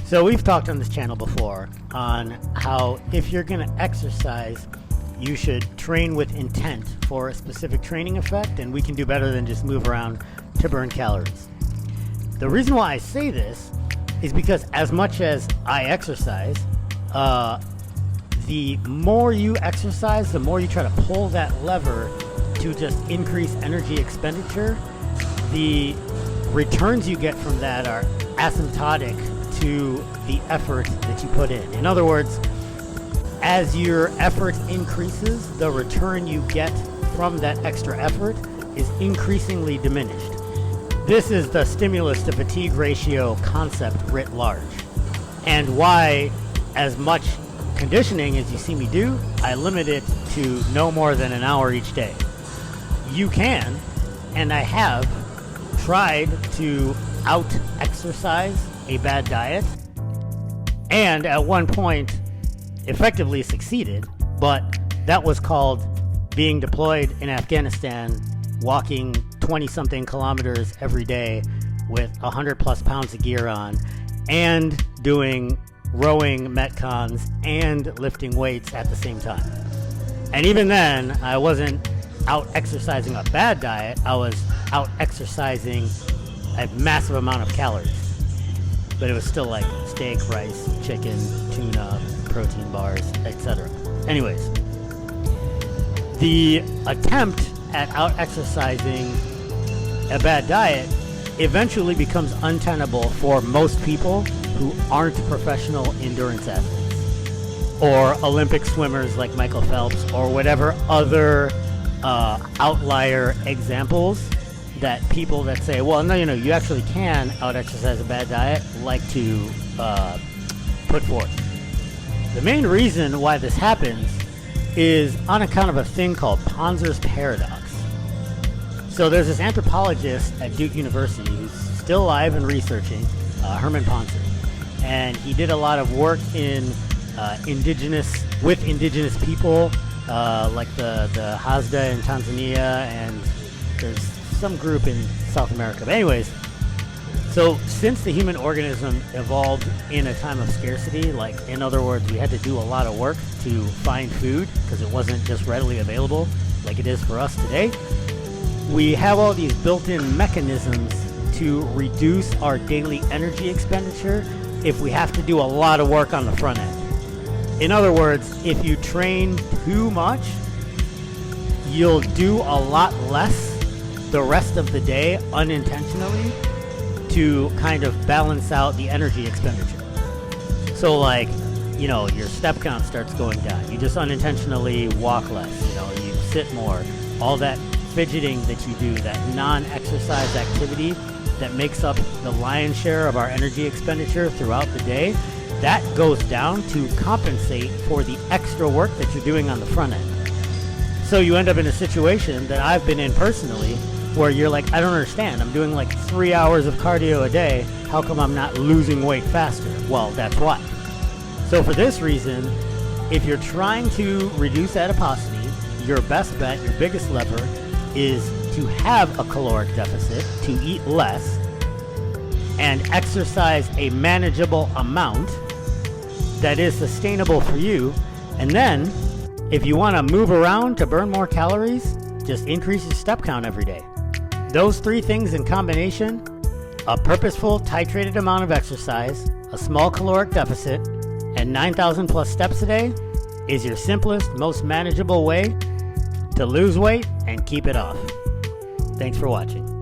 So we've talked on this channel before on how if you're going to exercise, you should train with intent for a specific training effect, and we can do better than just move around to burn calories. The reason why I say this is because as much as I exercise, the more you exercise, the more you try to pull that lever to just increase energy expenditure, the returns you get from that are asymptotic to the effort that you put in. In other words, as your effort increases, the return you get from that extra effort is increasingly diminished. This is the stimulus to fatigue ratio concept writ large, and why, as much conditioning as you see me do, I limit it to no more than an hour each day. You can, and I have, tried to out-exercise a bad diet, and at one point effectively succeeded, but that was called being deployed in Afghanistan, walking 20-something kilometers every day with 100+ pounds of gear on, and doing rowing metcons and lifting weights at the same time. And even then, I wasn't out exercising a bad diet, I was out exercising a massive amount of calories. But it was still like steak, rice, chicken, tuna, protein bars, etc. Anyways, the attempt at out exercising a bad diet eventually becomes untenable for most people who aren't professional endurance athletes or Olympic swimmers like Michael Phelps or whatever other outlier examples that people that say, well, no, you actually can out-exercise a bad diet, like to put forth. The main reason why this happens is on account of a thing called Ponzer's paradox. So there's this anthropologist at Duke University who's still alive and researching, Herman Ponzer. And he did a lot of work in indigenous people, like the Hazda in Tanzania, and there's some group in South America. But anyways, so since the human organism evolved in a time of scarcity, like in other words, we had to do a lot of work to find food because it wasn't just readily available like it is for us today, we have all these built-in mechanisms to reduce our daily energy expenditure if we have to do a lot of work on the front end. In other words, if you train too much, you'll do a lot less the rest of the day unintentionally to kind of balance out the energy expenditure. So like, your step count starts going down. You just unintentionally walk less, you sit more. All that fidgeting that you do, that non-exercise activity that makes up the lion's share of our energy expenditure throughout the day, that goes down to compensate for the extra work that you're doing on the front end. So you end up in a situation that I've been in personally where you're like, I don't understand. I'm doing like 3 hours of cardio a day. How come I'm not losing weight faster? Well, that's why. So for this reason, if you're trying to reduce adiposity, your best bet, your biggest lever, is to have a caloric deficit, to eat less, and exercise a manageable amount that is sustainable for you. And then, if you want to move around to burn more calories, just increase your step count every day. Those three things in combination, a purposeful, titrated amount of exercise, a small caloric deficit, and 9,000 plus steps a day, is your simplest, most manageable way to lose weight and keep it off. Thanks for watching.